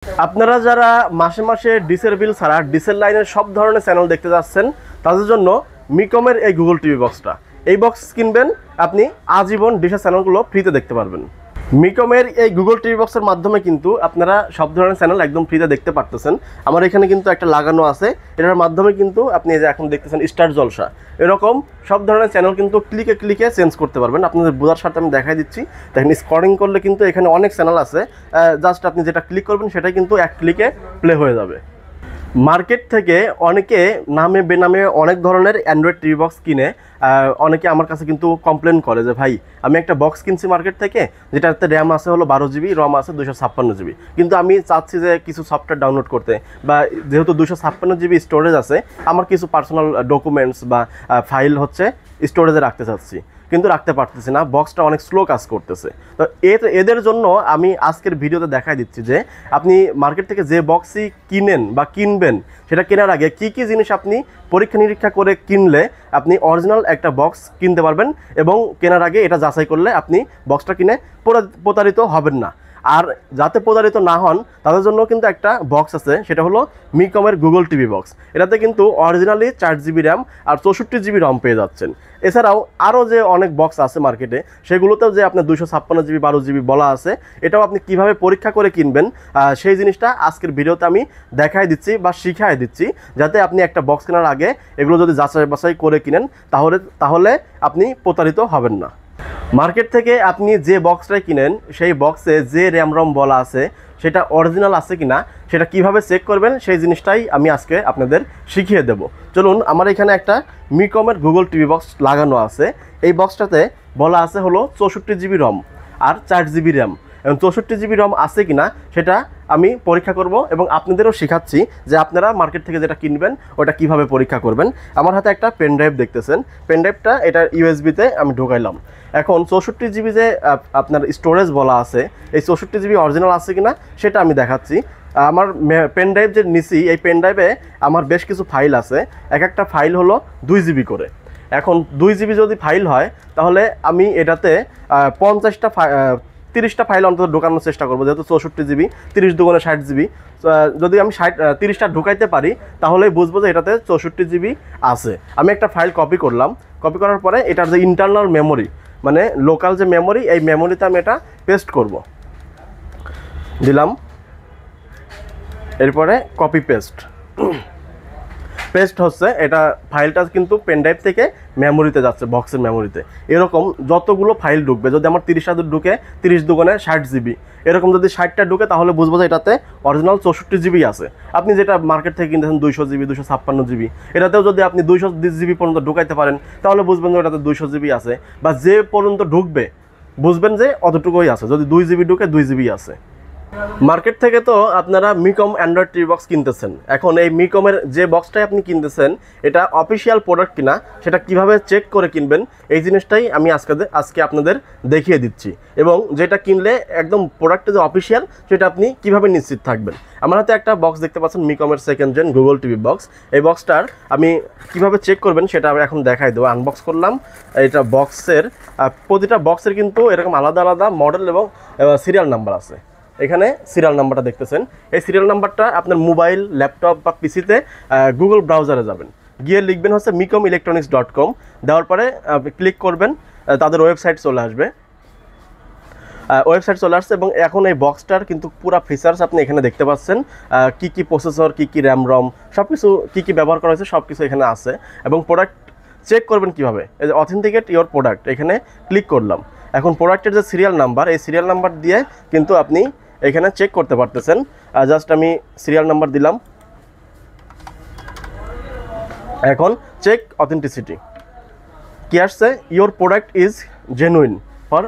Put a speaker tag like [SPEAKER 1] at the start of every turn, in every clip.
[SPEAKER 1] আপনারা যারা মাসে মাসে ডিসের বিল ছাড়া ডিসের লাইনের সব ধরনের চ্যানেল দেখতে যাচ্ছেন তাদের জন্য মিকমের এই গুগল টিভি বক্সটা, এই বক্স কিনবেন আপনি আজীবন ডিসের চ্যানেলগুলো ফ্রিতে দেখতে পারবেন। মিকমের এই গুগল টিভি বক্সের মাধ্যমে কিন্তু আপনারা সব ধরনের চ্যানেল একদম ফ্রিতে দেখতে পারতেছেন। আমার এখানে কিন্তু একটা লাগানো আছে, এটার মাধ্যমে কিন্তু আপনি এই যে এখন দেখতেছেন স্টার জলসা, এরকম সব ধরনের চ্যানেল কিন্তু ক্লিকে ক্লিকে চেঞ্জ করতে পারবেন। আপনাদের বোঝার সাথে আমি দেখাই দিচ্ছি। দেখেন স্ক্রলিং করলে কিন্তু এখানে অনেক চ্যানেল আছে, জাস্ট আপনি যেটা ক্লিক করবেন সেটাই কিন্তু এক ক্লিকে প্লে হয়ে যাবে। মার্কেট থেকে অনেকে নামে বেনামে অনেক ধরনের অ্যান্ড্রয়েড টিভি বক্স কিনে অনেকে আমার কাছে কিন্তু কমপ্লেন করে যে ভাই আমি একটা বক্স কিনছি মার্কেট থেকে, যেটাতে র্যাম আছে হলো 12 জিবি, রম আছে 256 জিবি, কিন্তু আমি চাচ্ছি যে কিছু সফটওয়্যার ডাউনলোড করতে, বা যেহেতু 256 জিবি স্টোরেজ আছে আমার কিছু পার্সোনাল ডকুমেন্টস বা ফাইল হচ্ছে স্টোরেজে রাখতে চাচ্ছি, কিন্তু রাখতে পারতেছি না, বক্সটা অনেক স্লো কাজ করতেছে। তো এদের জন্য আমি আজকের ভিডিওতে দেখাই দিচ্ছি যে আপনি মার্কেট থেকে যে বক্সই কিনেন বা কিনবেন, সেটা কেনার আগে কি কি জিনিস আপনি পরীক্ষা নিরীক্ষা করে কিনলে আপনি অরিজিনাল একটা বক্স কিনতে পারবেন, এবং কেনার আগে এটা যাচাই করলে আপনি বক্সটা কিনে প্রতারিত হবেন না। আর যাতে প্রতারিত না হন তাদের জন্য কিন্তু একটা বক্স আছে, সেটা হলো মিকমের গুগল টিভি বক্স। এটাতে কিন্তু অরিজিনালি 4 জিবি র্যাম আর 64 জিবি রম পেয়ে যাচ্ছেন। এছাড়াও আরও যে অনেক বক্স আছে মার্কেটে, সেগুলোতেও যে আপনার 256 জিবি 12 জিবি বলা আছে, এটাও আপনি কিভাবে পরীক্ষা করে কিনবেন সেই জিনিসটা আজকের ভিডিওতে আমি দেখাই দিচ্ছি বা শিখাই দিচ্ছি, যাতে আপনি একটা বক্স কেনার আগে এগুলো যদি যাচাই বাছাই করে কিনেন তাহলে আপনি প্রতারিত হবেন না। মার্কেট থেকে আপনি যে বক্সটাই কিনেন সেই বক্সে যে র্যাম রম বলা আছে সেটা অরিজিনাল আছে কিনা সেটা কিভাবে চেক করবেন সেই জিনিসটাই আমি আজকে আপনাদের শিখিয়ে দেব। চলুন, আমার এখানে একটা মিকমের গুগল টিভি বক্স লাগানো আছে। এই বক্সটাতে বলা আছে হলো 64 জিবি রম আর 4 জিবি র্যাম, এবং 64 জিবি রম আছে কিনা সেটা আমি পরীক্ষা করব, এবং আপনাদেরও শেখাচ্ছি যে আপনারা মার্কেট থেকে যেটা কিনবেন ওটা কিভাবে পরীক্ষা করবেন। আমার হাতে একটা পেন ড্রাইভ দেখতেছেন, পেন ড্রাইভটা এটা ইউএসবিতে আমি ঢোকাইলাম। এখন 64 জিবি যে আপনার স্টোরেজ বলা আছে, এই 64 জিবি অরিজিনাল আছে কিনা সেটা আমি দেখাচ্ছি। আমার পেন ড্রাইভ যে নিছি, এই পেন ড্রাইভে আমার বেশ কিছু ফাইল আছে, এক একটা ফাইল হলো 2 জিবি করে। এখন 2 জিবি যদি ফাইল হয় তাহলে আমি এটাতে 30টা ফাইল অন্তত ঢোকানোর চেষ্টা করবো, যেহেতু 64 জিবি, 30 দুগুণে 60 জিবি। যদি আমি 30টা ঢুকাইতে পারি তাহলেই বুঝবো যে এটাতে 64 জিবি আছে। আমি একটা ফাইল কপি করলাম, কপি করার পরে এটার যে ইন্টারনাল মেমোরি মানে লোকাল যে মেমোরি, এই মেমোরিতে আমি এটা পেস্ট করব, দিলাম, এরপরে কপি পেস্ট হচ্ছে, এটা ফাইলটা কিন্তু পেনড্রাইভ থেকে মেমোরিতে যাচ্ছে, বক্সের মেমোরিতে। এরকম যতগুলো ফাইল ঢুকবে, যদি আমার 30টা ঢুকে 30 দুগুণে 60 জিবি, এরকম যদি 60টা ঢুকে তাহলে বুঝবো যে এটাতে অরিজিনাল 64 জিবি আছে। আপনি যেটা মার্কেট থেকে কিনতেছেন 200 জিবি 256 জিবি, এটাতেও যদি আপনি 200 জিবি পর্যন্ত ঢুকাইতে পারেন তাহলে বুঝবেন যে এটাতে 200 জিবি আছে, বা যে পর্যন্ত ঢুকবে বুঝবেন যে অতটুকুই আছে। যদি 2 জিবি ঢুকে 2 জিবি আছে। মার্কেট থেকে তো আপনারা মিকম অ্যান্ড্রয়েড টিভি বক্স কিনতেছেন, এখন এই মিকমের যে বক্সটাই আপনি কিনতেছেন এটা অফিসিয়াল প্রোডাক্ট কিনা সেটা কিভাবে চেক করে কিনবেন এই জিনিসটাই আমি আজকে আপনাদের দেখিয়ে দিচ্ছি, এবং যেটা কিনলে একদম প্রোডাক্টটা যে অফিসিয়াল সেটা আপনি কিভাবে নিশ্চিত থাকবেন। আমার হাতে একটা বক্স দেখতে পাচ্ছেন, মিকমের second gen Google TV box. এই বক্সটার আমি কিভাবে চেক করবেন সেটা আমি এখন দেখাই দেবো। আনবক্স করলাম। এটা বক্সের প্রতিটা বক্সের কিন্তু এরকম আলাদা আলাদা মডেল এবং সিরিয়াল নাম্বার আছে। এখানে সিরিয়াল নাম্বারটা দেখতেছেন, এই সিরিয়াল নাম্বারটা আপনার মোবাইল, ল্যাপটপ বা পিসিতে গুগল ব্রাউজারে যাবেন, গিয়ে লিখবেন হচ্ছে mikomelectronics.com, দেওয়ার পরে ক্লিক করবেন, তাদের ওয়েবসাইট চলে আসবে। ওয়েবসাইট চলে আসছে, এবং এখন এই বক্সটার কিন্তু পুরো ফিচার্স আপনি এখানে দেখতে পাচ্ছেন, কি কি প্রসেসর, কি কি র্যাম রম, সব কিছু কী কী ব্যবহার করা হয়েছে সব কিছু এখানে আছে। এবং প্রোডাক্ট চেক করবেন কীভাবে, এই যে অথেন্টিকেট ইওর প্রোডাক্ট, এখানে ক্লিক করলাম। এখন প্রোডাক্টের যে সিরিয়াল নাম্বার, এই সিরিয়াল নাম্বার দিয়ে কিন্তু আপনি এখানে চেক করতে পারতেছেন। জাস্ট আমি সিরিয়াল নাম্বার দিলাম, এখন চেক অথেন্টিসিটি কি আসছে, your product is genuine for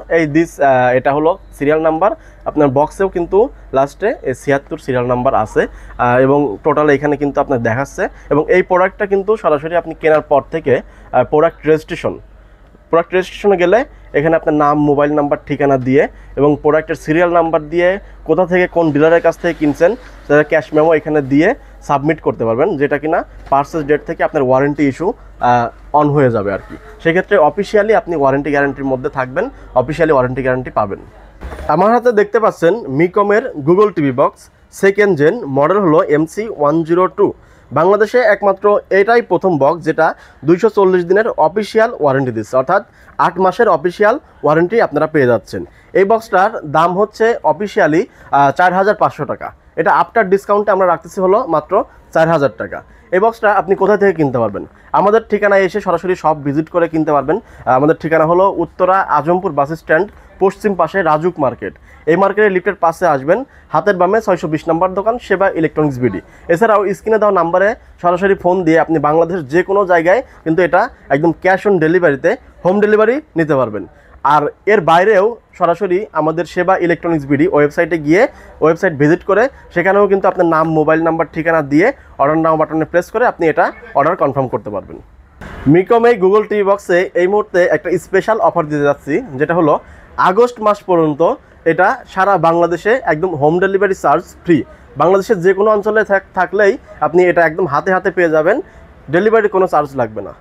[SPEAKER 1] এটা হলো সিরিয়াল নাম্বার। আপনার বক্সেও কিন্তু লাস্টে 76 সিরিয়াল নাম্বার আছে, এবং টোটাল এখানে কিন্তু আপনার দেখাচ্ছে। এবং এই প্রোডাক্টটা কিন্তু সরাসরি আপনি কেনার পর থেকে প্রোডাক্ট রেজিস্ট্রেশনে গেলে এখানে আপনার নাম, মোবাইল নাম্বার, ঠিকানা দিয়ে এবং প্রোডাক্টের সিরিয়াল নাম্বার দিয়ে কোথা থেকে কোন ডিলারের কাছ থেকে কিনছেন সেটা ক্যাশ মেমো এখানে দিয়ে সাবমিট করতে পারবেন, যেটা কিনা পারচেজ ডেট থেকে আপনার ওয়ারেন্টি ইস্যু অন হয়ে যাবে আর কি। সেক্ষেত্রে অফিসিয়ালি আপনি ওয়ারেন্টি গ্যারান্টির মধ্যে থাকবেন, অফিসিয়ালি ওয়ারেন্টি গ্যারান্টি পাবেন। আমার হাতে দেখতে পাচ্ছেন মিকমের Google TV box second gen, model হলো MC102। বাংলাদেশে একমাত্র এটাই প্রথম বক্স যেটা 240 দিনের অফিসিয়াল ওয়ারেন্টি দিচ্ছে, অর্থাৎ 8 মাসের অফিসিয়াল ওয়ারেন্টি আপনারা পেয়ে যাচ্ছেন। এই বক্সটার দাম হচ্ছে অফিসিয়ালি 4500 টাকা। এটা আফটার ডিসকাউন্টে আমরা রাখতেছি হলো মাত্র 4000 টাকা। এই বক্সটা আপনি কোথা থেকে কিনতে পারবেন? আমাদের ঠিকানায় এসে সরাসরি সব ভিজিট করে কিনতে পারবেন। আমাদের ঠিকানা হলো উত্তরা আজমপুর বাস স্ট্যান্ড, পশ্চিম পাশে রাজুক মার্কেট। এই মার্কেটের লিফটের পাশে আসবেন, হাতের বামে 620 নম্বর দোকান সেবা ইলেকট্রনিক্স বিডি। এছাড়াও স্ক্রিনে দেওয়া নাম্বারে সরাসরি ফোন দিয়ে আপনি বাংলাদেশের যে কোনো জায়গায় কিন্তু এটা একদম ক্যাশ অন ডেলিভারিতে হোম ডেলিভারি নিতে পারবেন। আর এর বাইরেও সরাসরি আমাদের সেবা ইলেকট্রনিক্স বিডি ওয়েবসাইটে গিয়ে ওয়েবসাইট ভিজিট করে সেখানেও কিন্তু আপনার নাম, মোবাইল নাম্বার, ঠিকানা দিয়ে অর্ডার নাও বাটনে প্রেস করে আপনি এটা অর্ডার কনফার্ম করতে পারবেন। মিকম এই গুগল টিভি বক্সে এই মুহূর্তে একটা স্পেশাল অফার দিতে যাচ্ছি, যেটা হলো আগস্ট মাস পর্যন্ত এটা সারা বাংলাদেশে একদম হোম ডেলিভারি চার্জ ফ্রি। বাংলাদেশের যে কোনো অঞ্চলে থাকলেই আপনি এটা একদম হাতে হাতে পেয়ে যাবেন, ডেলিভারি কোনো চার্জ লাগবে না।